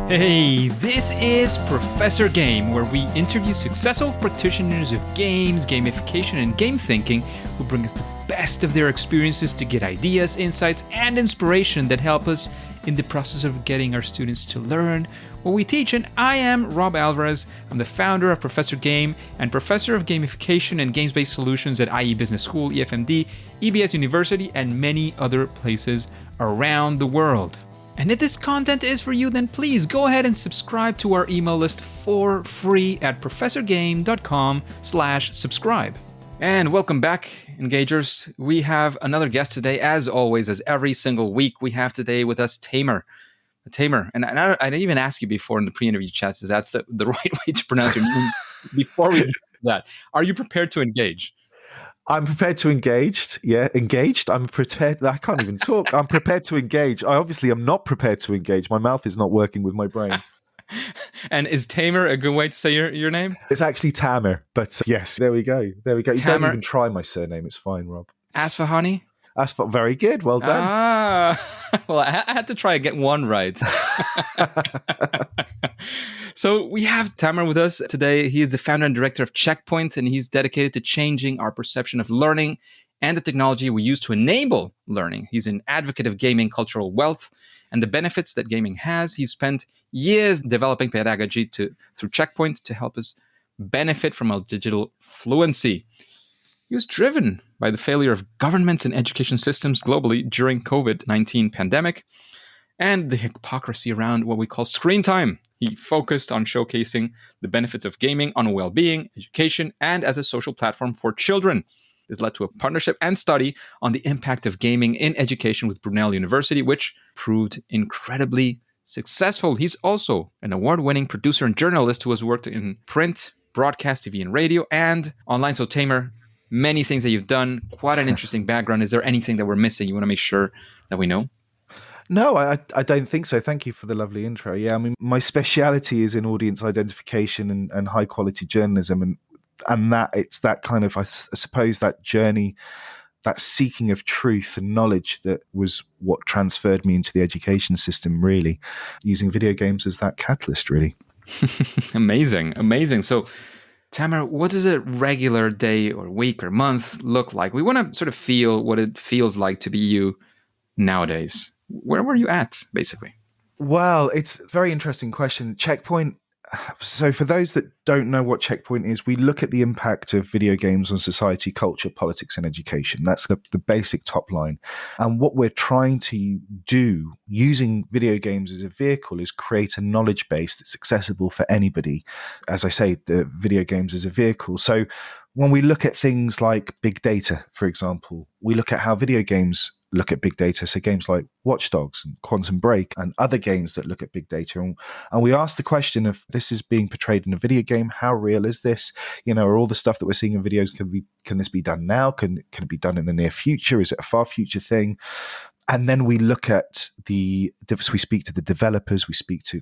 Hey, this is Professor Game, where we interview successful practitioners of games, gamification, and game thinking who bring us the best of their experiences to get ideas, insights, and inspiration that help us in the process of getting our students to learn what we teach. And I am Rob Alvarez. I'm the founder of Professor Game and professor of gamification and games-based solutions at IE Business School, EFMD, EBS University, and many other places around the world. And if this content is for you, then please go ahead and subscribe to our email list for free at professorgame.com/subscribe. And welcome back, engagers. We have another guest today, as always, as every single week. We have today with us Tamer. Tamer, and I didn't even ask you before in the pre-interview chat, so that's the right way to pronounce your name. Before we do that, are you prepared to engage? I'm prepared to engage. Yeah, engaged. I'm prepared. I can't even talk. I'm prepared to engage. I obviously am not prepared to engage. My mouth is not working with my brain. And is Tamer a good way to say your name? It's actually Tamer, but yes, there we go. There we go. You Tamer. don't even try my surname. It's fine, Rob. Asfahani? Very good. Well done. Well, I had to try and get one right. So we have Tamer with us today. He is the founder and director of Checkpoint, and he's dedicated to changing our perception of learning and the technology we use to enable learning. He's an advocate of gaming cultural wealth and the benefits that gaming has. He's spent years developing pedagogy through Checkpoint to help us benefit from our digital fluency. He was driven by the failure of governments and education systems globally during COVID-19 pandemic and the hypocrisy around what we call screen time. He focused on showcasing the benefits of gaming on well-being, education, and as a social platform for children. This led to a partnership and study on the impact of gaming in education with Brunel University, which proved incredibly successful. He's also an award-winning producer and journalist who has worked in print, broadcast, TV, and radio, and online. So Tamer, many things that you've done, quite an interesting background. Is there anything that we're missing you want to make sure that we know? No, I don't think so. Thank you for the lovely intro. Yeah, I mean, my speciality is in audience identification and high quality journalism, and that it's that kind of, I suppose, that journey, that seeking of truth and knowledge that was what transferred me into the education system, really, using video games as that catalyst, really. Amazing. So, Tamer, what does a regular day or week or month look like? We want to sort of feel what it feels like to be you nowadays. Where were you at, basically? Well, it's a very interesting question. Checkpoint. So for those that don't know what Checkpoint is, we look at the impact of video games on society, culture, politics, and education. That's the basic top line. And what we're trying to do using video games as a vehicle is create a knowledge base that's accessible for anybody. As I say, the video games as a vehicle. So when we look at things like big data, for example, we look at how video games look at big data. So games like Watch Dogs and Quantum Break and other games that look at big data. And we ask the question of, this is being portrayed in a video game. How real is this? Are all the stuff that we're seeing in videos, can this be done now? Can it be done in the near future? Is it a far future thing? And then we look at we speak to the developers, we speak to,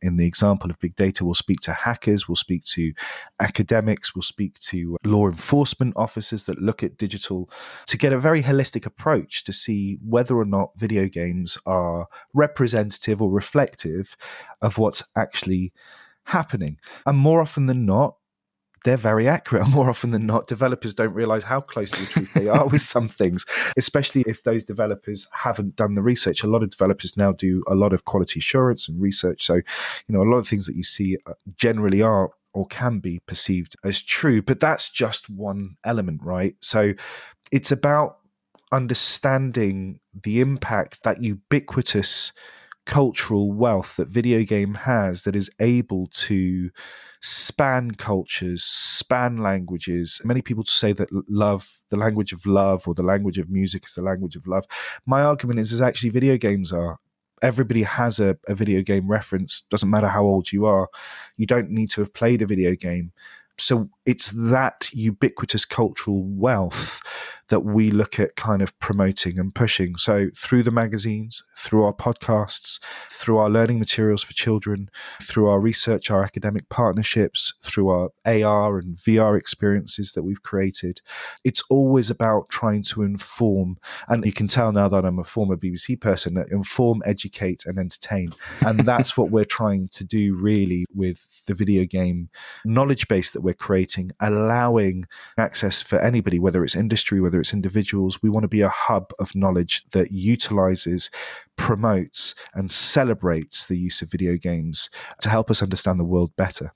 in the example of big data, we'll speak to hackers, we'll speak to academics, we'll speak to law enforcement officers that look at digital to get a very holistic approach to see whether or not video games are representative or reflective of what's actually happening. And more often than not, they're very accurate. And more often than not, developers don't realize how close to the truth they are with some things, especially if those developers haven't done the research. A lot of developers now do a lot of quality assurance and research. So, a lot of things that you see generally are or can be perceived as true, but that's just one element, right? So it's about understanding the impact, that ubiquitous cultural wealth that video game has, that is able to span cultures, span languages. Many people say that love, the language of love, or the language of music is the language of love. My argument is actually video games are. Everybody has a video game reference. Doesn't matter how old you are. You don't need to have played a video game. So it's that ubiquitous cultural wealth that we look at kind of promoting and pushing. So through the magazines, through our podcasts, through our learning materials for children, through our research, our academic partnerships, through our AR and VR experiences that we've created, it's always about trying to inform. And you can tell now that I'm a former BBC person, that inform, educate, and entertain. And that's what we're trying to do really with the video game knowledge base that we're creating, allowing access for anybody, whether it's industry, whether it's individuals. We want to be a hub of knowledge that utilizes, promotes, and celebrates the use of video games to help us understand the world better.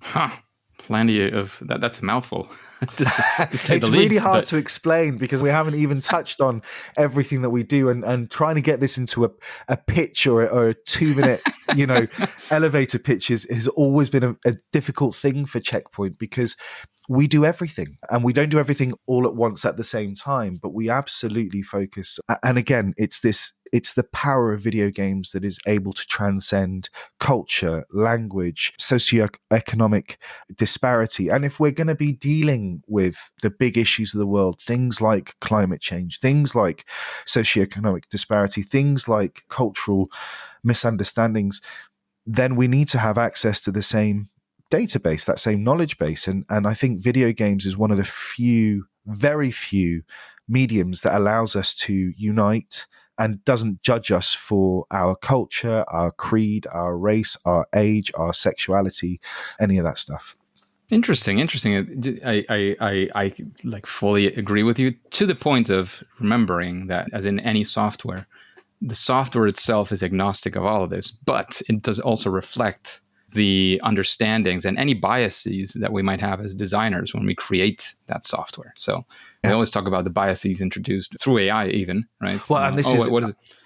Huh. Plenty of that. That's a mouthful. It's really hard to explain because we haven't even touched on everything that we do, and trying to get this into a pitch or a 2-minute, elevator pitch has always been a difficult thing for Checkpoint, because we do everything, and we don't do everything all at once at the same time, but we absolutely focus. And again, it's the power of video games that is able to transcend culture, language, socioeconomic disparity. And if we're going to be dealing with the big issues of the world, things like climate change, things like socioeconomic disparity, things like cultural misunderstandings, then we need to have access to the same database, that same knowledge base. And I think video games is one of the very few mediums that allows us to unite and doesn't judge us for our culture, our creed, our race, our age, our sexuality, any of that stuff. Interesting. I like fully agree with you, to the point of remembering that, as in any software, the software itself is agnostic of all of this, but it does also reflect the understandings and any biases that we might have as designers when we create that software. So we always talk about the biases introduced through AI, even, right? Well, and this what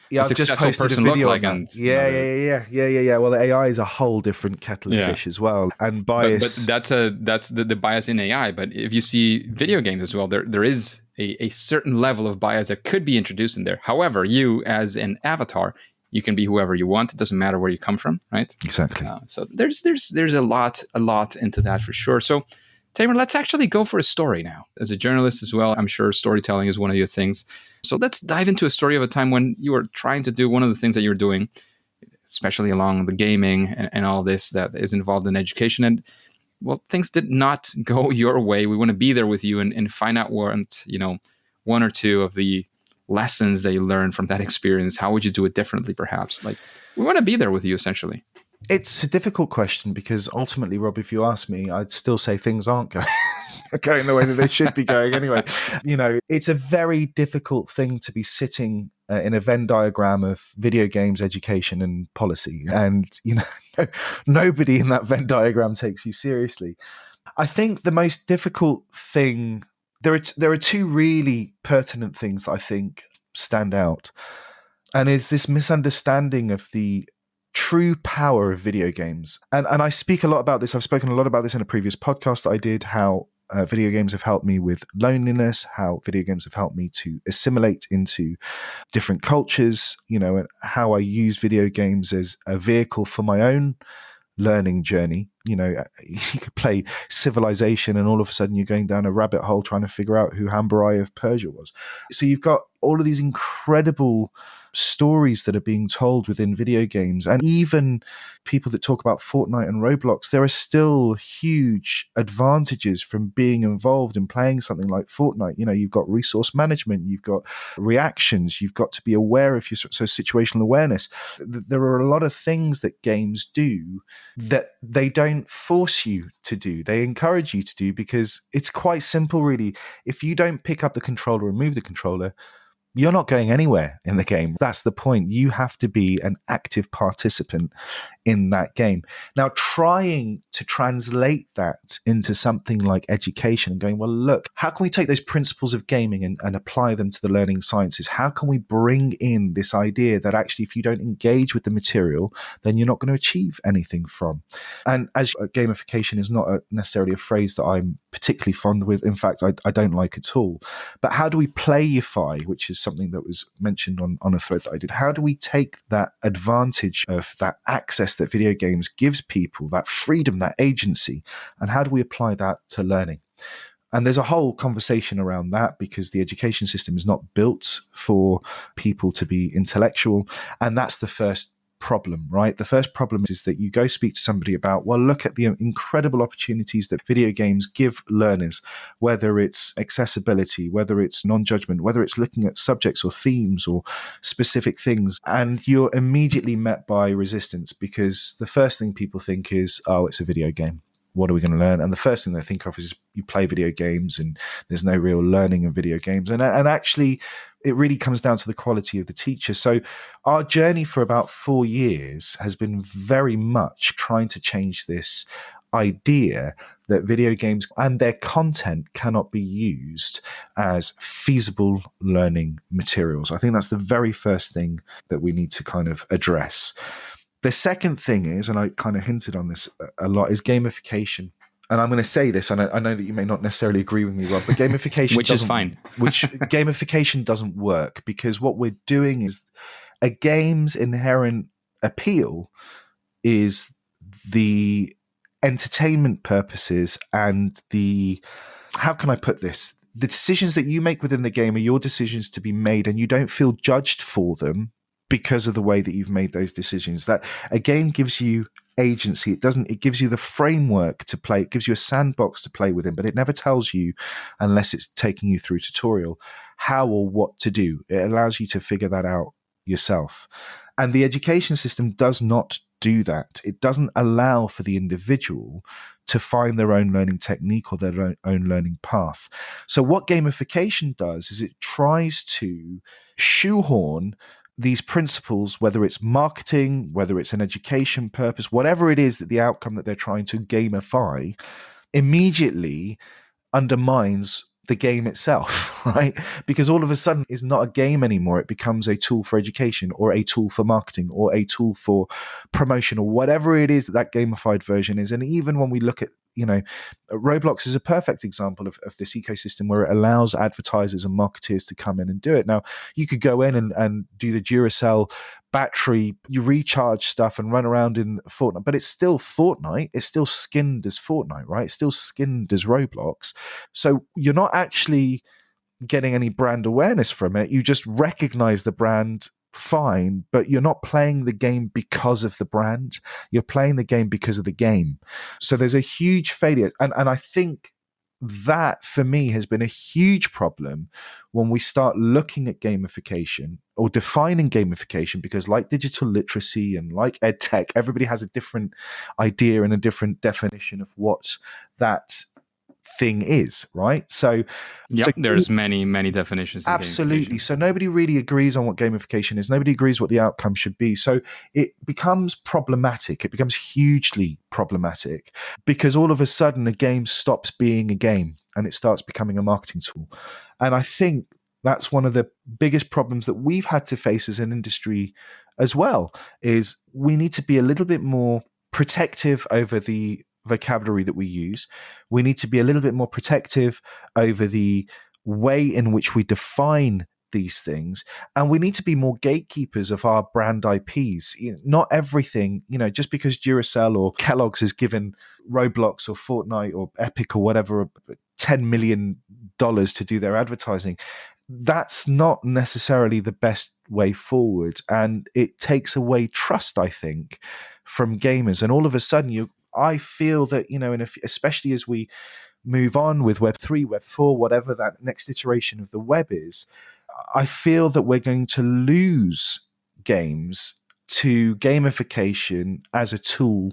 does I've just posted a video like on yeah. Well, the AI is a whole different kettle of fish as well, and bias. But that's the bias in AI. But if you see video games as well, there is a certain level of bias that could be introduced in there. However, you as an avatar, you can be whoever you want. It doesn't matter where you come from, right? Exactly. So there's a lot into that for sure. So, Tamer, let's actually go for a story now. As a journalist as well, I'm sure storytelling is one of your things. So let's dive into a story of a time when you were trying to do one of the things that you were doing, especially along the gaming and all this that is involved in education. And, well, things did not go your way. We want to be there with you and find out what, one or two of the lessons that you learned from that experience. How would you do it differently, perhaps? Like, we want to be there with you, essentially. It's a difficult question because ultimately, Rob, if you ask me, I'd still say things aren't going the way that they should be going anyway. It's a very difficult thing to be sitting in a Venn diagram of video games, education, and policy. And, nobody in that Venn diagram takes you seriously. I think the most difficult thing, there are two really pertinent things that I think stand out. And is this misunderstanding of the true power of video games. And I speak a lot about this. I've spoken a lot about this in a previous podcast that I did, how video games have helped me with loneliness, how video games have helped me to assimilate into different cultures, and how I use video games as a vehicle for my own learning journey. You could play Civilization and all of a sudden you're going down a rabbit hole trying to figure out who Hambarai of Persia was. So you've got all of these incredible stories that are being told within video games. And even people that talk about Fortnite and Roblox, there are still huge advantages from being involved in playing something like Fortnite. You've got resource management, you've got reactions, you've got to be aware of your situational awareness. There are a lot of things that games do that they don't force you to do. They encourage you to do because it's quite simple, really. If you don't pick up the controller and move the controller, you're not going anywhere in the game. That's the point. You have to be an active participant in that game. Now, trying to translate that into something like education and going, well, look, how can we take those principles of gaming and apply them to the learning sciences? How can we bring in this idea that actually if you don't engage with the material, then you're not going to achieve anything from? And as gamification is not necessarily a phrase that I'm particularly fond with. In fact, I don't like at all. But how do we playify, which is something that was mentioned on a thread that I did? How do we take that advantage of that access that video games gives people, that freedom, that agency, and how do we apply that to learning? And there's a whole conversation around that because the education system is not built for people to be intellectual. And that's the first problem, right? The first problem is that you go speak to somebody about, well, look at the incredible opportunities that video games give learners, whether it's accessibility, whether it's non-judgment, whether it's looking at subjects or themes or specific things. And you're immediately met by resistance because the first thing people think is, oh, it's a video game. What are we going to learn? And the first thing they think of is you play video games and there's no real learning in video games. And actually, it really comes down to the quality of the teacher. So our journey for about 4 years has been very much trying to change this idea that video games and their content cannot be used as feasible learning materials. I think that's the very first thing that we need to kind of address. The second thing is, and I kind of hinted on this a lot, is gamification. And I'm going to say this, and I know that you may not necessarily agree with me, Rob, but gamification which is fine. Gamification doesn't work because what we're doing is a game's inherent appeal is the entertainment purposes and the, how can I put this? The decisions that you make within the game are your decisions to be made, and you don't feel judged for them because of the way that you've made those decisions. That a game gives you agency. It gives you the framework to play. It gives you a sandbox to play within, but it never tells you, unless it's taking you through tutorial, how or what to do. It allows you to figure that out yourself. And the education system does not do that. It doesn't allow for the individual to find their own learning technique or their own learning path. So what gamification does is it tries to shoehorn these principles, whether it's marketing, whether it's an education purpose, whatever it is that the outcome that they're trying to gamify, immediately undermines the game itself, right? Because all of a sudden it's not a game anymore. It becomes a tool for education or a tool for marketing or a tool for promotion or whatever it is that gamified version is. And even when we look at, Roblox is a perfect example of this ecosystem where it allows advertisers and marketeers to come in and do it. Now, you could go in and do the Duracell battery, you recharge stuff and run around in Fortnite, but it's still Fortnite. It's still skinned as Fortnite, right? It's still skinned as Roblox. So you're not actually getting any brand awareness from it. You just recognize the brand fine, but you're not playing the game because of the brand. You're playing the game because of the game. So there's a huge failure. And I think that for me has been a huge problem when we start looking at gamification or defining gamification, because like digital literacy and like ed tech, everybody has a different idea and a different definition of what that thing is, right? So there's many definitions. Absolutely. So nobody really agrees on what gamification is. Nobody agrees what the outcome should be. So it becomes problematic. It becomes hugely problematic because all of a sudden a game stops being a game and it starts becoming a marketing tool. And I think that's one of the biggest problems that we've had to face as an industry as well, is we need to be a little bit more protective over the vocabulary that we use. We need to be a little bit more protective over the way in which we define these things, and we need to be more gatekeepers of our brand IPs. Not everything, just because Duracell or Kellogg's has given Roblox or Fortnite or Epic or whatever $10 million to do their advertising, that's not necessarily the best way forward, and it takes away trust, I think, from gamers. And all of a sudden I feel that, especially as we move on with Web 3, Web 4, whatever that next iteration of the web is, I feel that we're going to lose games to gamification as a tool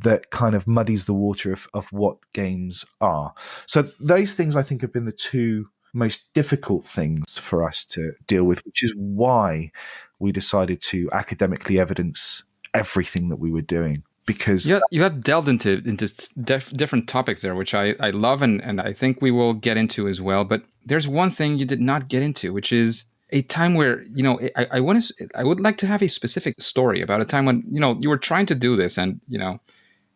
that kind of muddies the water of what games are. So those things, I think, have been the two most difficult things for us to deal with, which is why we decided to academically evidence everything that we were doing. Because you have delved into different topics there, which I love and I think we will get into as well. But there's one thing you did not get into, which is a time where, I would like to have a specific story about a time when, you were trying to do this and,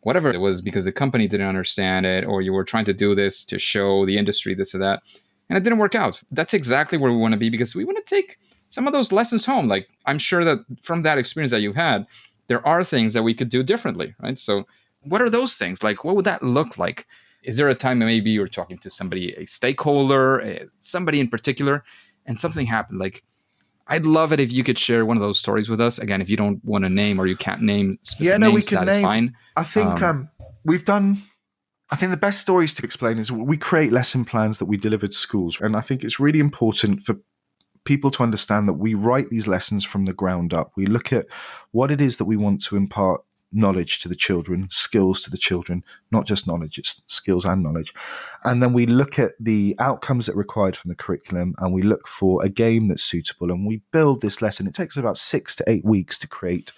whatever it was, because the company didn't understand it, or you were trying to do this to show the industry this or that, and it didn't work out. That's exactly where we want to be, because we want to take some of those lessons home. Like, I'm sure that from that experience that you had, there are things that we could do differently, right? So what are those things? Like, what would that look like? Is there a time maybe you're talking to somebody, a stakeholder, somebody in particular, and something happened? Like, I'd love it if you could share one of those stories with us. Again, if you don't want to name, or you can't name Yeah, specific no, we names, can that is name. fine. I think we've done. I think the best stories to explain is we create lesson plans that we deliver to schools, and I think it's really important for people to understand that we write these lessons from the ground up. We look at what it is that we want to impart knowledge to the children, skills to the children, not just knowledge, it's skills and knowledge. And then we look at the outcomes that are required from the curriculum, and we look for a game that's suitable, and we build this lesson. It takes about 6 to 8 weeks to create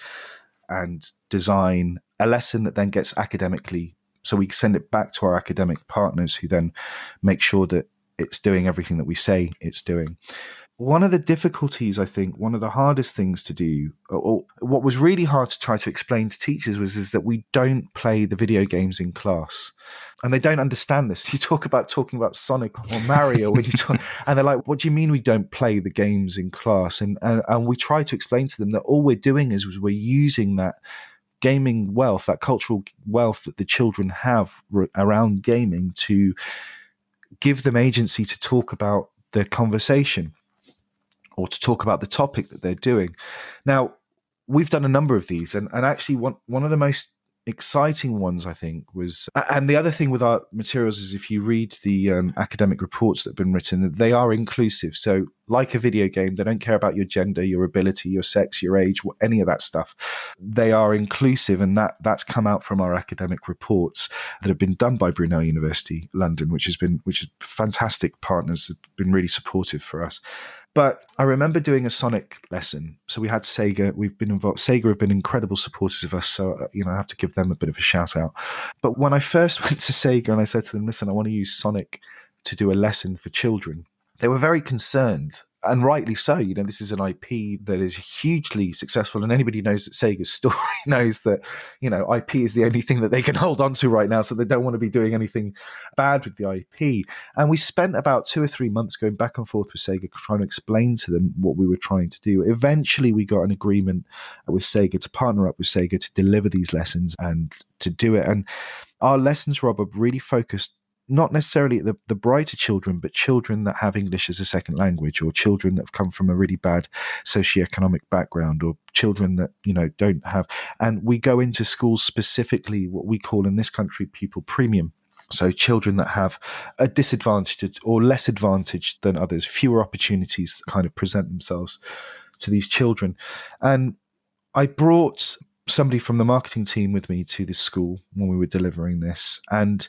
and design a lesson that then gets academically. So we send it back to our academic partners, who then make sure that it's doing everything that we say it's doing. One of the difficulties, I think, one of the hardest things to do, or what was really hard to try to explain to teachers, is that we don't play the video games in class. And they don't understand this. You talking about Sonic or Mario when you talk, and they're like, what do you mean we don't play the games in class? And we try to explain to them that all we're doing is we're using that gaming wealth, that cultural wealth that the children have around gaming, to give them agency to talk about their conversation, or to talk about the topic that they're doing. Now, we've done a number of these, and actually one of the most exciting ones, I think, was, and the other thing with our materials is, if you read the academic reports that have been written, they are inclusive. So like a video game, they don't care about your gender, your ability, your sex, your age, any of that stuff. They are inclusive, and that's come out from our academic reports that have been done by Brunel University, London, which is fantastic partners, have been really supportive for us. But I remember doing a Sonic lesson. So we had Sega. We've been involved. Sega have been incredible supporters of us. So, I have to give them a bit of a shout out. But when I first went to Sega and I said to them, listen, I want to use Sonic to do a lesson for children, they were very concerned. And rightly so. This is an IP that is hugely successful, and anybody who knows that Sega's story knows that, IP is the only thing that they can hold on to right now, so they don't want to be doing anything bad with the IP. And we spent about 2 or 3 months going back and forth with Sega, trying to explain to them what we were trying to do. Eventually, we got an agreement with Sega to partner up with Sega to deliver these lessons and to do it. And our lessons, Rob, are really focused not necessarily at the brighter children, but children that have English as a second language, or children that have come from a really bad socioeconomic background, or children that, don't have. And we go into schools specifically, what we call in this country pupil premium. So children that have a disadvantaged or less advantaged than others, fewer opportunities to kind of present themselves to these children. And I brought somebody from the marketing team with me to this school when we were delivering this. And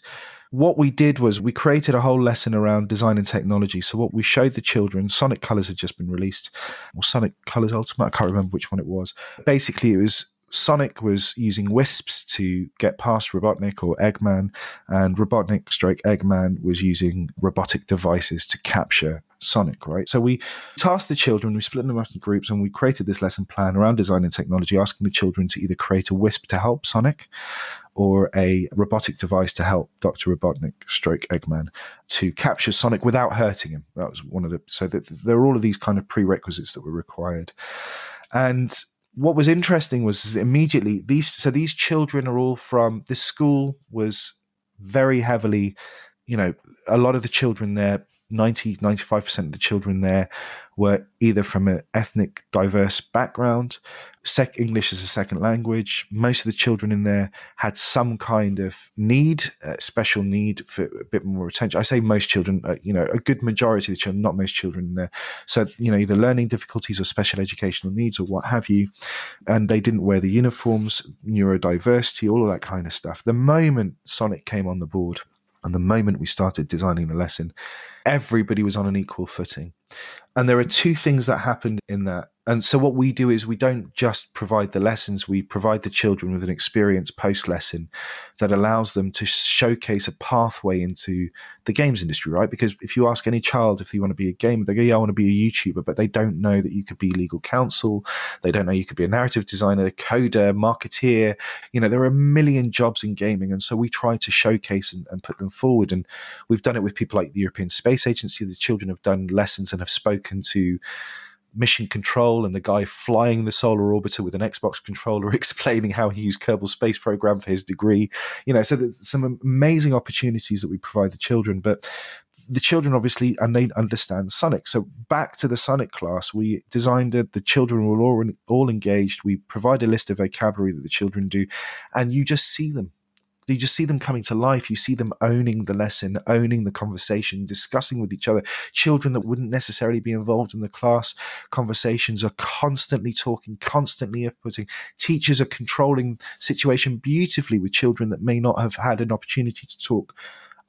what we did was we created a whole lesson around design and technology. So what we showed the children, Sonic Colors had just been released, or Sonic Colors Ultimate, I can't remember which one it was. Basically, it was Sonic was using wisps to get past Robotnik or Eggman, and Robotnik/Eggman was using robotic devices to capture Sonic, right? So we tasked the children, we split them up into groups, and we created this lesson plan around design and technology, asking the children to either create a wisp to help Sonic, or a robotic device to help Dr. Robotnik/Eggman to capture Sonic without hurting him. That was one of the, so that there were all of these kind of prerequisites that were required. And what was interesting was immediately these children are all from, this school was very heavily, a lot of the children there, 95% of the children there were either from an ethnic diverse background, English as a second language. Most of the children in there had some kind of need, special need for a bit more attention. I say most children, a good majority of the children, not most children in there. So, either learning difficulties or special educational needs or what have you. And they didn't wear the uniforms, neurodiversity, all of that kind of stuff. The moment Sonic came on the board, and the moment we started designing the lesson, everybody was on an equal footing. And there are two things that happened in that. And so what we do is we don't just provide the lessons, we provide the children with an experience post-lesson that allows them to showcase a pathway into the games industry, right? Because if you ask any child if they want to be a gamer, they go, yeah, I want to be a YouTuber, but they don't know that you could be legal counsel. They don't know you could be a narrative designer, coder, marketeer. You know, there are a million jobs in gaming. And so we try to showcase and put them forward. And we've done it with people like the European Space Agency. The children have done lessons and have spoken to mission control and the guy flying the solar orbiter with an Xbox controller explaining how he used Kerbal Space Program for his degree. You know, so there's some amazing opportunities that we provide the children, but the children obviously, and they understand Sonic. So back to the Sonic class, we designed it. The children were all engaged. We provide a list of vocabulary that the children do, and you just see them. You just see them coming to life. You see them owning the lesson, owning the conversation, discussing with each other. Children that wouldn't necessarily be involved in the class conversations are constantly talking, constantly inputting. Teachers are controlling situation beautifully with children that may not have had an opportunity to talk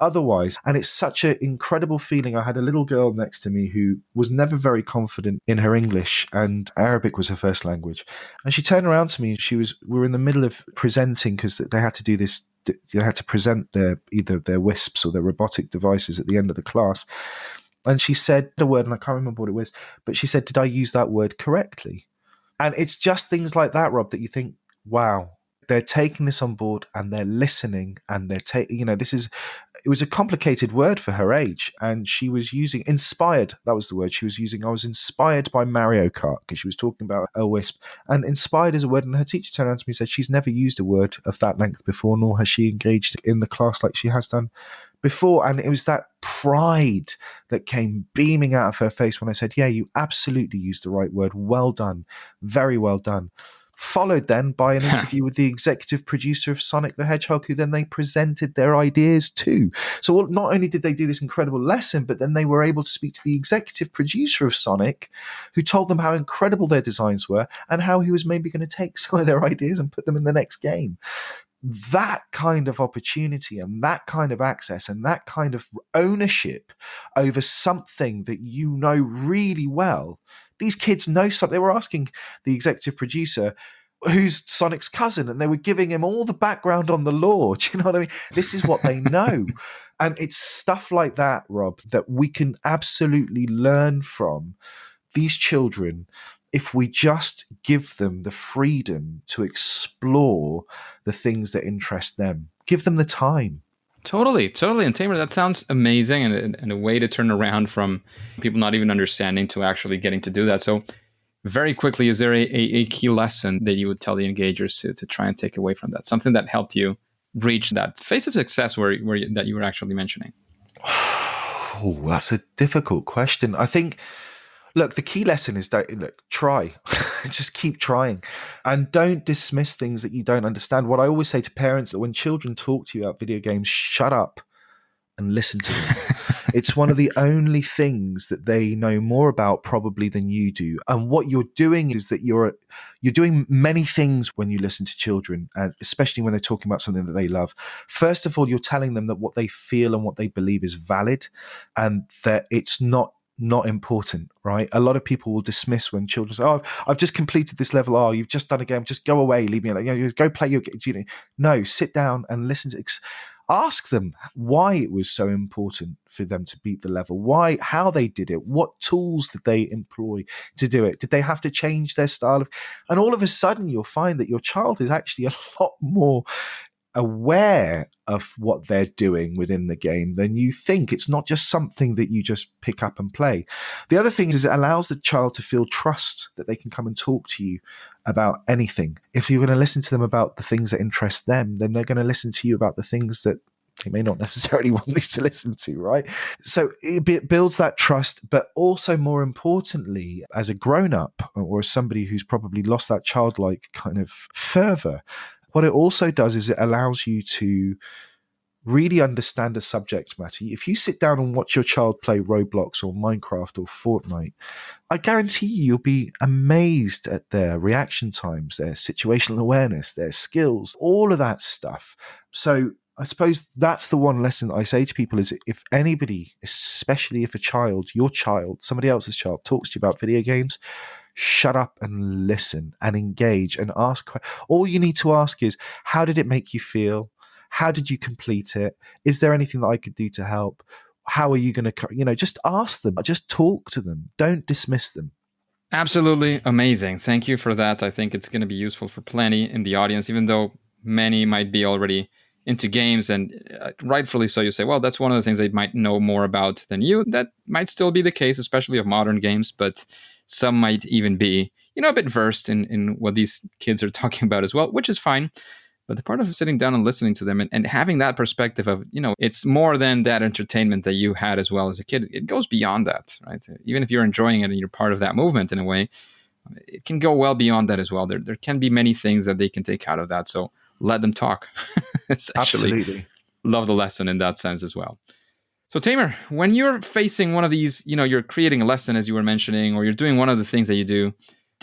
otherwise. And it's such an incredible feeling. I had a little girl next to me who was never very confident in her English, and Arabic was her first language. And she turned around to me. We were in the middle of presenting because they had to do this. They had to present either their WISPs or their robotic devices at the end of the class. And she said a word, and I can't remember what it was, but she said, "Did I use that word correctly?" And it's just things like that, Rob, that you think, wow, they're taking this on board and they're listening and they're taking, it was a complicated word for her age. And she was using inspired. That was the word she was using. I was inspired by Mario Kart because she was talking about a WISP, and inspired is a word. And her teacher turned around to me and said, she's never used a word of that length before, nor has she engaged in the class like she has done before. And it was that pride that came beaming out of her face when I said, yeah, you absolutely used the right word. Well done. Very well done. Followed then by an interview with the executive producer of Sonic the Hedgehog, who then they presented their ideas to. So not only did they do this incredible lesson, but then they were able to speak to the executive producer of Sonic, who told them how incredible their designs were and how he was maybe going to take some of their ideas and put them in the next game. That kind of opportunity and that kind of access and that kind of ownership over something that you know really well. These kids know something. They were asking the executive producer, who's Sonic's cousin, and they were giving him all the background on the lore. Do you know what I mean? This is what they know. And it's stuff like that, Rob, that we can absolutely learn from these children if we just give them the freedom to explore the things that interest them. Give them the time. Totally. And Tamer, that sounds amazing, and a way to turn around from people not even understanding to actually getting to do that. So very quickly, is there a key lesson that you would tell the engagers to try and take away from that? Something that helped you reach that phase of success that you were actually mentioning? Oh, that's a difficult question. I think, look, the key lesson is try. Just keep trying. And don't dismiss things that you don't understand. What I always say to parents, that when children talk to you about video games, shut up and listen to them. It's one of the only things that they know more about probably than you do. And what you're doing is that you're doing many things when you listen to children, and especially when they're talking about something that they love. First of all, you're telling them that what they feel and what they believe is valid, and that it's not important, right? A lot of people will dismiss when children say, "Oh, I've just completed this level. Oh, you've just done a game. Just go away. Leave me alone. Go play your game." No, sit down and listen to. Ask them why it was so important for them to beat the level, how they did it, what tools did they employ to do it? Did they have to change their style? And all of a sudden, you'll find that your child is actually a lot more aware of what they're doing within the game than you think. It's not just something that you just pick up and play. The other thing is it allows the child to feel trust, that they can come and talk to you about anything. If you're going to listen to them about the things that interest them, then they're going to listen to you about the things that they may not necessarily want you to listen to, right? So it builds that trust, but also more importantly, as a grown-up or as somebody who's probably lost that childlike kind of fervor, what it also does is it allows you to really understand a subject matter. If you sit down and watch your child play Roblox or Minecraft or Fortnite, I guarantee you'll be amazed at their reaction times, their situational awareness, their skills, all of that stuff. So I suppose that's the one lesson that I say to people is if anybody, especially if a child, your child, somebody else's child, talks to you about video games, shut up and listen and engage and ask. All you need to ask is, how did it make you feel? How did you complete it? Is there anything that I could do to help? How are you going to, just ask them, just talk to them. Don't dismiss them. Absolutely amazing. Thank you for that. I think it's going to be useful for plenty in the audience, even though many might be already into games, and rightfully so. You say, well, that's one of the things they might know more about than you. That might still be the case, especially of modern games, but some might even be, a bit versed in what these kids are talking about as well, which is fine. But the part of sitting down and listening to them and having that perspective of, it's more than that entertainment that you had as well as a kid. It goes beyond that, right? Even if you're enjoying it and you're part of that movement in a way, it can go well beyond that as well. There can be many things that they can take out of that. So let them talk. Absolutely. Love the lesson in that sense as well. So Tamer, when you're facing one of these, you're creating a lesson as you were mentioning, or you're doing one of the things that you do,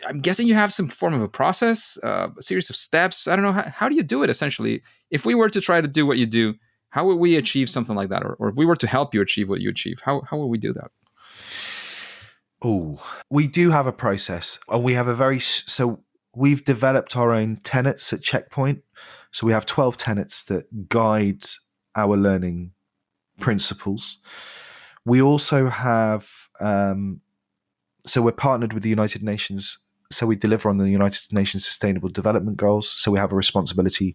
I'm guessing you have some form of a process, a series of steps. I don't know. How do you do it essentially? If we were to try to do what you do, how would we achieve something like that? Or if we were to help you achieve what you achieve, how would we do that? Oh, we do have a process, and we have so we've developed our own tenets at Checkpoint. So we have 12 tenets that guide our learning principles. We also have, so we're partnered with the United Nations. So we deliver on the United Nations Sustainable Development Goals. So we have a responsibility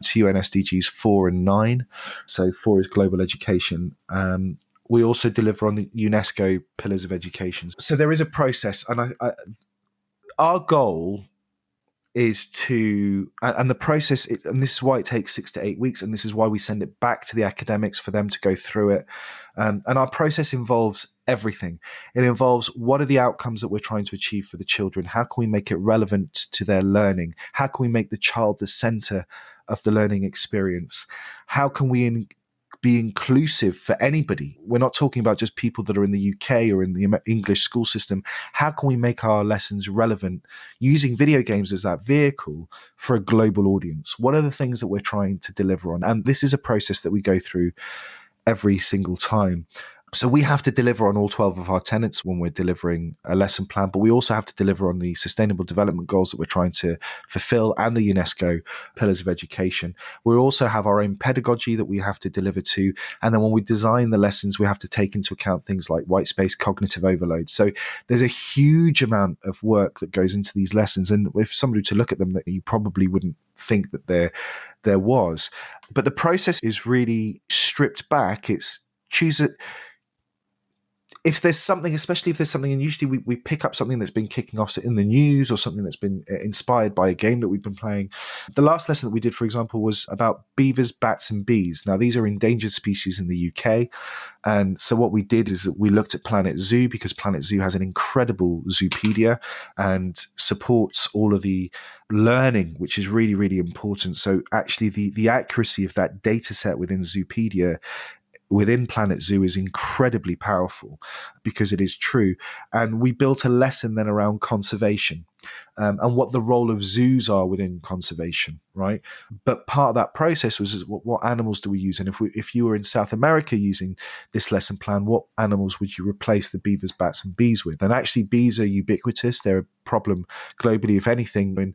to UN SDGs 4 and 9. So 4 is global education. We also deliver on the UNESCO pillars of education. So there is a process, and our goal is to, and the process, and this is why it takes 6 to 8 weeks, and this is why we send it back to the academics for them to go through it. And our process involves everything. It involves, what are the outcomes that we're trying to achieve for the children? How can we make it relevant to their learning? How can we make the child the center of the learning experience? How can we be inclusive for anybody? We're not talking about just people that are in the UK or in the English school system. How can we make our lessons relevant using video games as that vehicle for a global audience? What are the things that we're trying to deliver on? And this is a process that we go through every single time. So we have to deliver on all 12 of our tenets when we're delivering a lesson plan, but we also have to deliver on the sustainable development goals that we're trying to fulfill and the UNESCO pillars of education. We also have our own pedagogy that we have to deliver to. And then when we design the lessons, we have to take into account things like white space, cognitive overload. So there's a huge amount of work that goes into these lessons. And if somebody were to look at them, that you probably wouldn't think that there was. But the process is really stripped back. It's choose it. If there's something, especially if there's something, and usually we pick up something that's been kicking off in the news or something that's been inspired by a game that we've been playing. The last lesson that we did, for example, was about beavers, bats, and bees. Now, these are endangered species in the UK. And so what we did is that we looked at Planet Zoo, because Planet Zoo has an incredible Zoopedia and supports all of the learning, which is really, really important. So actually the accuracy of that data set within Zoopedia within Planet Zoo is incredibly powerful because it is true. And we built a lesson then around conservation and what the role of zoos are within conservation, right? But part of that process was what animals do we use? And if you were in South America using this lesson plan, what animals would you replace the beavers, bats, and bees with? And actually, bees are ubiquitous. They're a problem globally, if anything. When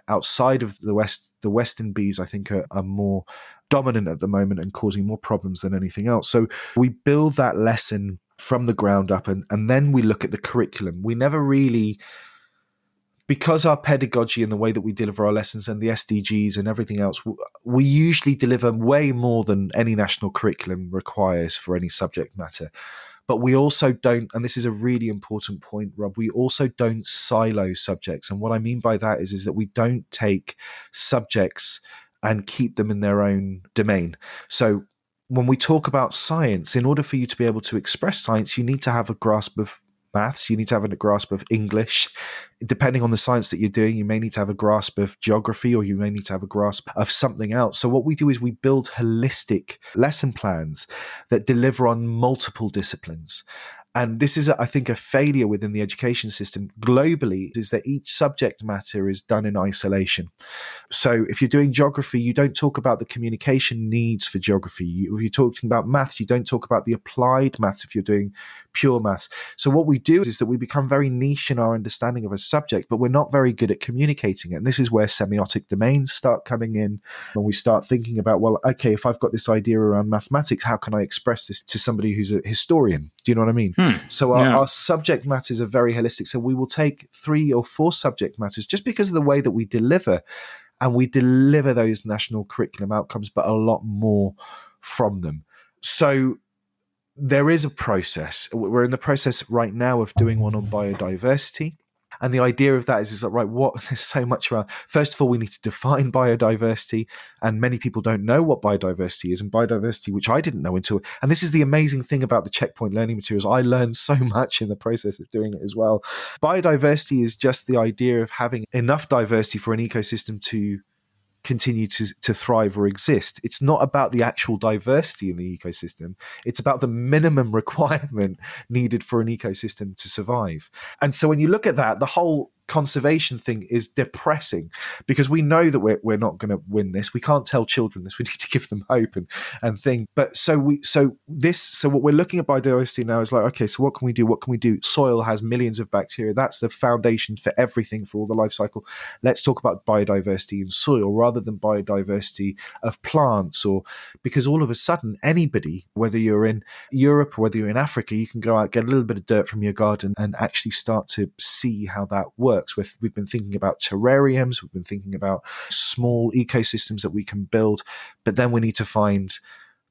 outside of the West, the Western bees, I think, are more dominant at the moment and causing more problems than anything else. So we build that lesson from the ground up, and then we look at the curriculum. We never really, because our pedagogy and the way that we deliver our lessons and the SDGs and everything else, we usually deliver way more than any national curriculum requires for any subject matter. But we also don't, and this is a really important point, Rob, we also don't silo subjects. And what I mean by that is that we don't take subjects and keep them in their own domain. So when we talk about science, in order for you to be able to express science, you need to have a grasp of maths, you need to have a grasp of English. Depending on the science that you're doing, you may need to have a grasp of geography, or you may need to have a grasp of something else. So what we do is we build holistic lesson plans that deliver on multiple disciplines. And this is, I think, a failure within the education system globally, is that each subject matter is done in isolation. So if you're doing geography, you don't talk about the communication needs for geography. If you're talking about maths, you don't talk about the applied maths if you're doing pure maths. So what we do is that we become very niche in our understanding of a subject, but we're not very good at communicating it. And this is where semiotic domains start coming in, when we start thinking about, well, okay, if I've got this idea around mathematics, how can I express this to somebody who's a historian? Do you know what I mean? So our subject matters are very holistic. So we will take 3 or 4 subject matters just because of the way that we deliver, and we deliver those national curriculum outcomes, but a lot more from them. So there is a process. We're in the process right now of doing one on biodiversity. And the idea of that is that, right, there's so much around. First of all, we need to define biodiversity. And many people don't know what biodiversity is. And biodiversity, which I didn't know until, and this is the amazing thing about the Checkpoint learning materials, I learned so much in the process of doing it as well. Biodiversity is just the idea of having enough diversity for an ecosystem to continue to thrive or exist. It's not about the actual diversity in the ecosystem. It's about the minimum requirement needed for an ecosystem to survive. And so when you look at that, the whole conservation thing is depressing, because we know that we're not going to win this. We can't tell children this. We need to give them hope and thing. But so what we're looking at biodiversity now is like, okay, so what can we do? What can we do? Soil has millions of bacteria. That's the foundation for everything, for all the life cycle. Let's talk about biodiversity in soil rather than biodiversity of plants, or because all of a sudden anybody, whether you're in Europe or whether you're in Africa, you can go out, get a little bit of dirt from your garden and actually start to see how that works. We've been thinking about terrariums, we've been thinking about small ecosystems that we can build, but then we need to find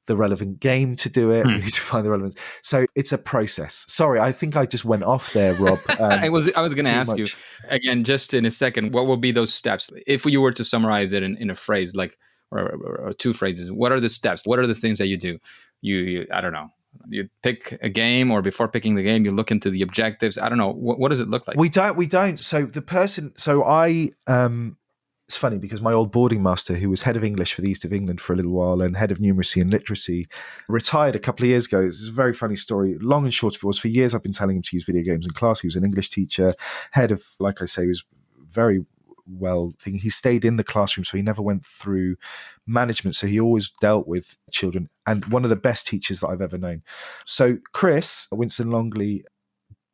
the relevant game to do it. We need to find the relevant. So it's a process. Sorry, I think I just went off there, Rob. I was going to ask you again, just in a second, what will be those steps if you were to summarize it in a phrase, like or 2 phrases? What are the steps? What are the things that you do? You I don't know. You pick a game, or before picking the game, you look into the objectives. I don't know. What does it look like? We don't. So it's funny because my old boarding master, who was head of English for the East of England for a little while and head of numeracy and literacy, retired a couple of years ago. This is a very funny story. Long and short of it was, for years I've been telling him to use video games in class. He was an English teacher, head of, like I say, he was very well thing. He stayed in the classroom, so he never went through management. So he always dealt with children, and one of the best teachers that I've ever known. So Chris Winston Longley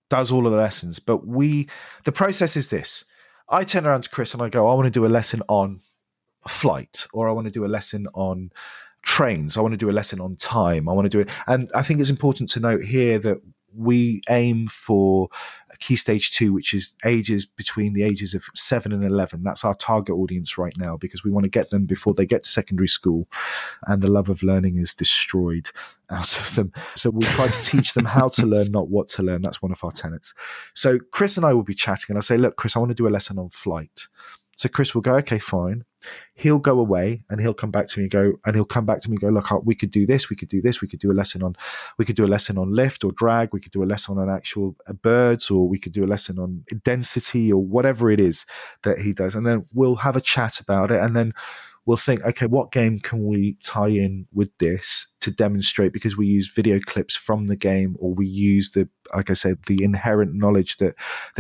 does all of the lessons, but the process is this. I turn around to Chris and I go, I want to do a lesson on flight, or I want to do a lesson on trains. I want to do a lesson on time. I want to do it. And I think it's important to note here that we aim for a key stage 2, which is ages between the ages of 7 and 11. That's our target audience right now, because we want to get them before they get to secondary school and the love of learning is destroyed out of them. So we'll try to teach them how to learn, not what to learn. That's one of our tenets. So Chris and I will be chatting, and I'll say, look, Chris, I want to do a lesson on flight. So Chris will go, okay, fine. He'll go away and he'll come back to me and go, look, we could do this, we could do this, we could do a lesson on lift or drag, we could do a lesson on actual birds, or we could do a lesson on density, or whatever it is that he does. And then we'll have a chat about it, and then we'll think, okay, what game can we tie in with this to demonstrate? Because we use video clips from the game, or we use like I said, the inherent knowledge that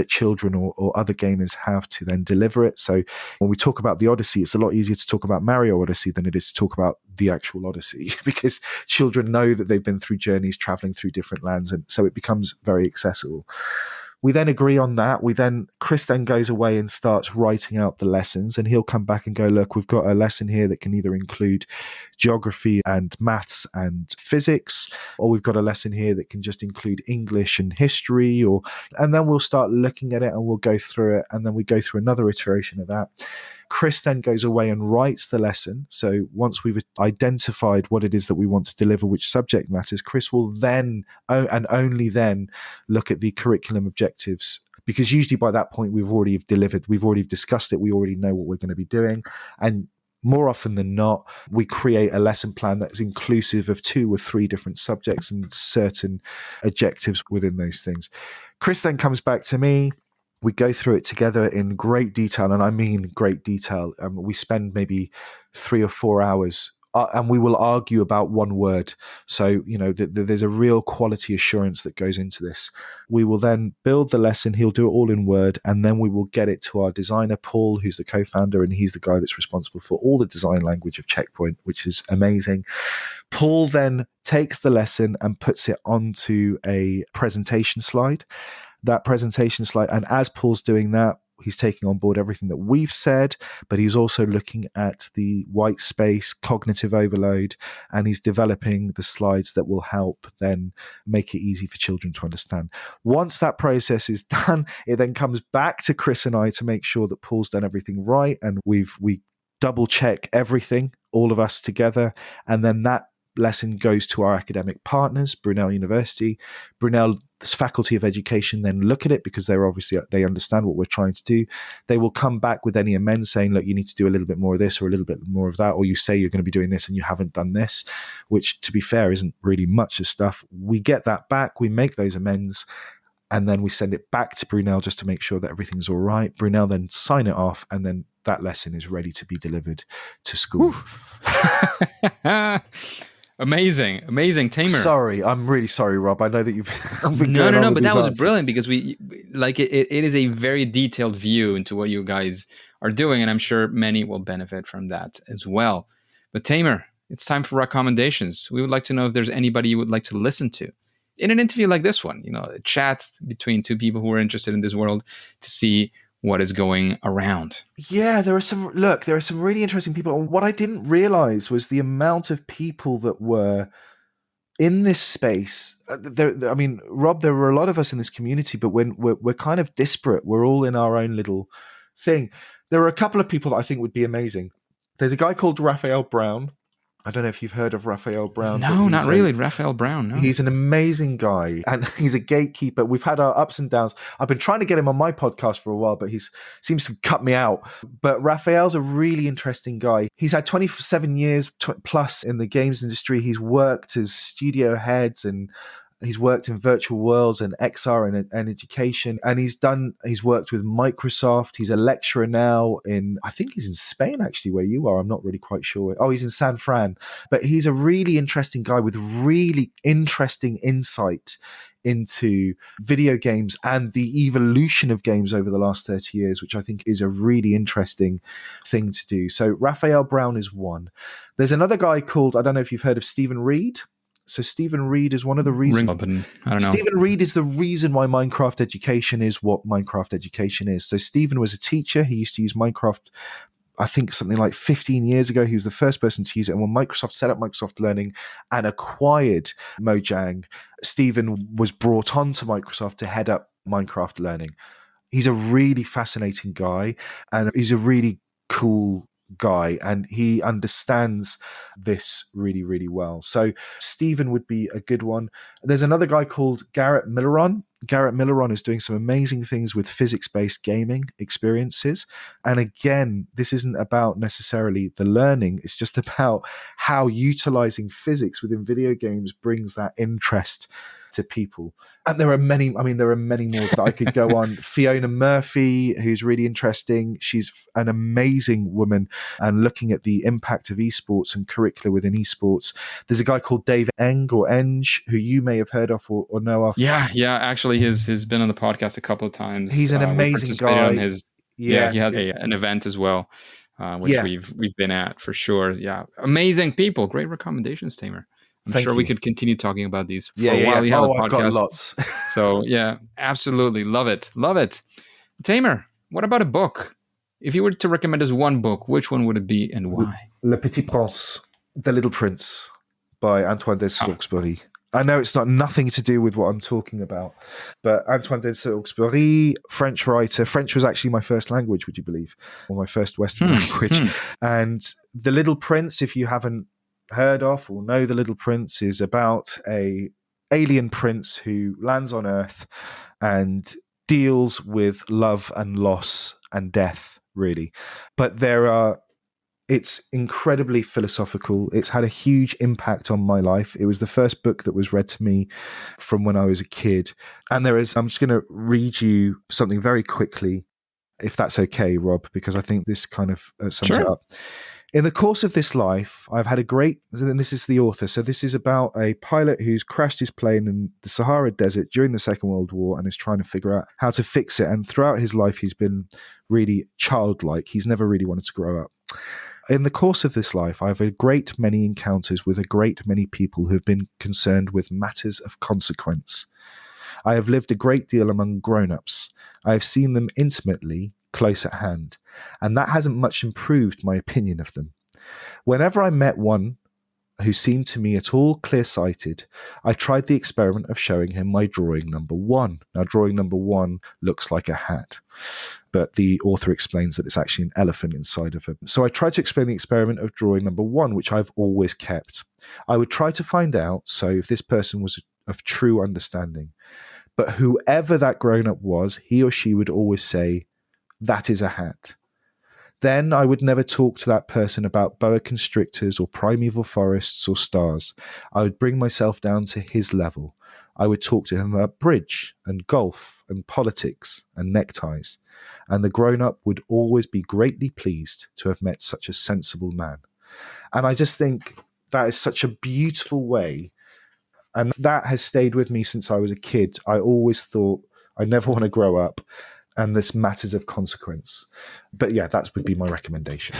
children or other gamers have to then deliver it. So when we talk about the Odyssey, it's a lot easier to talk about Mario Odyssey than it is to talk about the actual Odyssey, because children know that they've been through journeys traveling through different lands, and so it becomes very accessible. We then agree on that. Chris then goes away and starts writing out the lessons, and he'll come back and go, look, we've got a lesson here that can either include geography and maths and physics, or we've got a lesson here that can just include English and history, and then we'll start looking at it and we'll go through it, and then we go through another iteration of that. Chris then goes away and writes the lesson. So once we've identified what it is that we want to deliver, which subject matters, Chris will then, and only then, look at the curriculum objectives, because usually by that point we've already delivered, we've already discussed it, we already know what we're going to be doing. And more often than not, we create a lesson plan that's inclusive of 2 or 3 different subjects and certain objectives within those things. Chris then comes back to me. We go through it together in great detail, and I mean great detail. We spend maybe 3 or 4 hours and we will argue about one word. So, there's a real quality assurance that goes into this. We will then build the lesson. He'll do it all in Word, and then we will get it to our designer, Paul, who's the co-founder, and he's the guy that's responsible for all the design language of Checkpoint, which is amazing. Paul then takes the lesson and puts it onto a presentation slide. That presentation slide, and as Paul's doing that, he's taking on board everything that we've said, but he's also looking at the white space, cognitive overload, and he's developing the slides that will help then make it easy for children to understand. Once that process is done, it then comes back to Chris and I to make sure that Paul's done everything right, and we double check everything, all of us together, and then that lesson goes to our academic partners, Brunel University. Brunel's Faculty of Education then look at it because they understand what we're trying to do. They will come back with any amends saying, look, you need to do a little bit more of this or a little bit more of that, or you say you're going to be doing this and you haven't done this, which, to be fair, isn't really much of stuff. We get that back, we make those amends, and then we send it back to Brunel just to make sure that everything's all right. Brunel then sign it off, and then that lesson is ready to be delivered to school. Amazing, Tamer. Sorry, I'm really sorry, Rob. I know that you've been no, but that was brilliant because it is a very detailed view into what you guys are doing, and I'm sure many will benefit from that as well. But Tamer, it's time for recommendations. We would like to know if there's anybody you would like to listen to in an interview like this one. A chat between two people who are interested in this world to see what is going around. Yeah, there are some really interesting people. And what I didn't realize was the amount of people that were in this space. Rob, there were a lot of us in this community, but when we're kind of disparate, we're all in our own little thing. There are a couple of people that I think would be amazing. There's a guy called Raphael Brown. I don't know if you've heard of Raphael Brown. No, not really. Raphael Brown. No. He's an amazing guy, and he's a gatekeeper. We've had our ups and downs. I've been trying to get him on my podcast for a while, but he seems to cut me out. But Raphael's a really interesting guy. He's had 27 years plus in the games industry. He's worked as studio heads, and he's worked in virtual worlds and XR and education, and he's worked with Microsoft. He's a lecturer now I think he's in Spain, actually, where you are. I'm not really quite sure. Oh, he's in San Fran. But he's a really interesting guy with really interesting insight into video games and the evolution of games over the last 30 years, which I think is a really interesting thing to do. So Raphael Brown is one. There's another guy called, I don't know if you've heard of Stephen Reed. So Stephen Reed is one of the reasons. I don't know. Stephen Reed is the reason why Minecraft education is what Minecraft education is. So Stephen was a teacher. He used to use Minecraft, I think something like 15 years ago. He was the first person to use it. And when Microsoft set up Microsoft Learning and acquired Mojang, Stephen was brought on to Microsoft to head up Minecraft Learning. He's a really fascinating guy, and he's a really cool guy, and he understands this really, really well. So Stephen would be a good one. There's another guy called Garrett Milleron. Garrett Milleron is doing some amazing things with physics-based gaming experiences. And again, this isn't about necessarily the learning. It's just about how utilizing physics within video games brings that interest to people. And there are many more that I could go on. Fiona Murphy, who's really interesting. She's an amazing woman and looking at the impact of esports and curricula within esports. There's a guy called Dave Enge, who you may have heard of or know of. Yeah. Actually, he's been on the podcast a couple of times. He's an amazing guy. He has an event as well, which we've been at for sure. Yeah, amazing people. Great recommendations, Tamer. I'm sure we could continue talking about these for a while. I've got lots. So yeah, absolutely. Love it. Tamer, what about a book? If you were to recommend us one book, which one would it be and why? Le Petit Prince, The Little Prince by Antoine de Saint-Exupéry. I know it's nothing to do with what I'm talking about, but Antoine de Saint-Exupéry, French writer. French was actually my first language, would you believe? Or my first Western language. And The Little Prince, if you haven't heard of or know, The Little Prince is about a alien prince who lands on Earth and deals with love and loss and death, really. But it's incredibly philosophical. It's had a huge impact on my life. It was the first book that was read to me from when I was a kid. And I'm just going to read you something very quickly, if that's okay, Rob, because I think this kind of sums it up. In the course of this life, I've had a great, and this is the author, so this is about a pilot who's crashed his plane in the Sahara Desert during the Second World War and is trying to figure out how to fix it. And throughout his life, he's been really childlike. He's never really wanted to grow up. In the course of this life, I have a great many encounters with a great many people who have been concerned with matters of consequence. I have lived a great deal among grown-ups. I have seen them intimately, close at hand, and that hasn't much improved my opinion of them. Whenever I met one who seemed to me at all clear-sighted, I tried the experiment of showing him my drawing number 1. Now, drawing number 1 looks like a hat, but the author explains that it's actually an elephant inside of it. So I tried to explain the experiment of drawing number 1, which I've always kept. I would try to find out, so if this person was of true understanding, but whoever that grown-up was, he or she would always say, "That is a hat." Then I would never talk to that person about boa constrictors or primeval forests or stars. I would bring myself down to his level. I would talk to him about bridge and golf and politics and neckties. And the grown-up would always be greatly pleased to have met such a sensible man. And I just think that is such a beautiful way. And that has stayed with me since I was a kid. I always thought I never want to grow up. And this matters of consequence. But yeah, that would be my recommendation.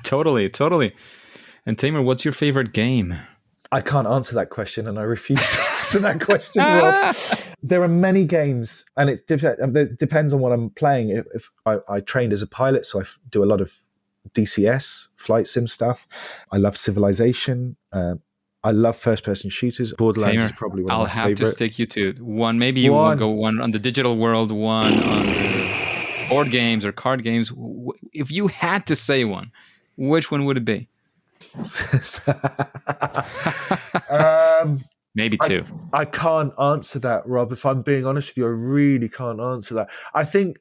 Totally. And Tamer, what's your favorite game? I can't answer that question, and I refuse to answer that question, Rob. There are many games, and it depends on what I'm playing. If I trained as a pilot, so I do a lot of DCS, flight sim stuff. I love Civilization. I love first-person shooters. Borderlands Tamer, is probably one of I'll my have favorite. to stick you to one. Maybe you will go one on the digital world, one on the board games or card games. If you had to say one, which one would it be? Maybe two. I can't answer that, Rob. If I'm being honest with you, I really can't answer that. I think.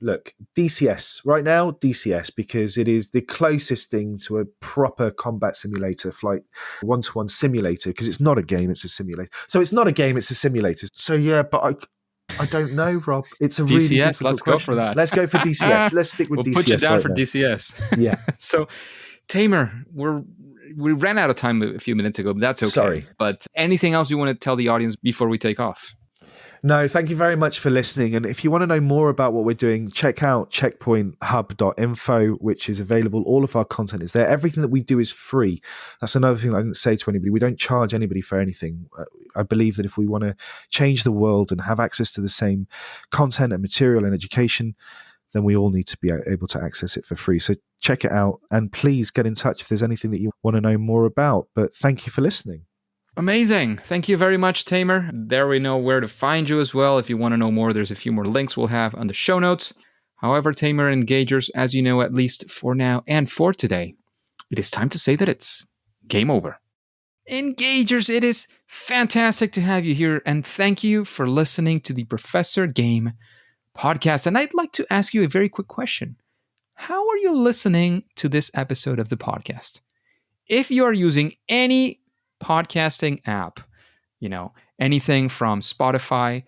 Look, DCS right now, DCS, because it is the closest thing to a proper combat simulator, flight one-to-one simulator, because it's not a game, it's a simulator. So it's not a game, it's a simulator. So yeah, but I don't know, Rob. It's a DCS, really difficult let's question. Go for that. Let's go for DCS. Let's stick with we'll DCS. Put you down right for now. DCS. Yeah. So, Tamer, we ran out of time a few minutes ago, but that's okay. Sorry. But anything else you want to tell the audience before we take off? No, thank you very much for listening. And if you want to know more about what we're doing, check out checkpointhub.info, which is available. All of our content is there. Everything that we do is free. That's another thing I didn't say to anybody. We don't charge anybody for anything. I believe that if we want to change the world and have access to the same content and material and education, then we all need to be able to access it for free. So check it out, and please get in touch if there's anything that you want to know more about. But thank you for listening. Amazing. Thank you very much, Tamer. There we know where to find you as well. If you want to know more, there's a few more links we'll have on the show notes. However, Tamer and Engagers, as you know, at least for now and for today, it is time to say that it's game over. Engagers, it is fantastic to have you here, and thank you for listening to the Professor Game podcast. And I'd like to ask you a very quick question. How are you listening to this episode of the podcast? If you are using any podcasting app, anything from Spotify,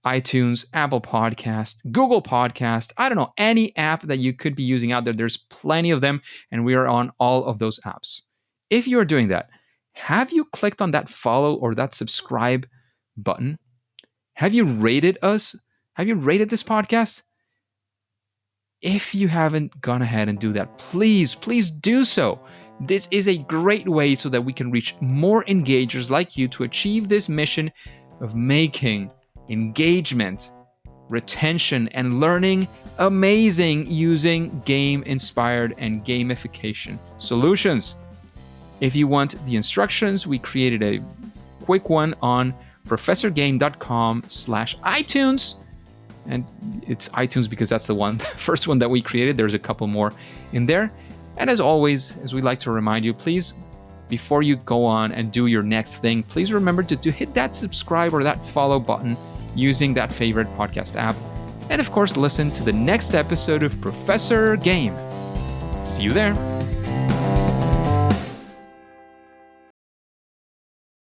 iTunes, Apple Podcast, Google Podcast, I don't know, any app that you could be using out there, there's plenty of them, and we are on all of those apps. If you are doing that, have you clicked on that follow or that subscribe button? Have you rated us? Have you rated this podcast? If you haven't gone ahead and do that, please do so. This is a great way so that we can reach more engagers like you to achieve this mission of making engagement, retention, and learning amazing using game-inspired and gamification solutions. If you want the instructions, we created a quick one on professorgame.com/iTunes. And it's iTunes because that's the first one that we created. There's a couple more in there. And as always, as we like to remind you, please, before you go on and do your next thing, please remember to hit that subscribe or that follow button using that favorite podcast app. And of course, listen to the next episode of Professor Game. See you there.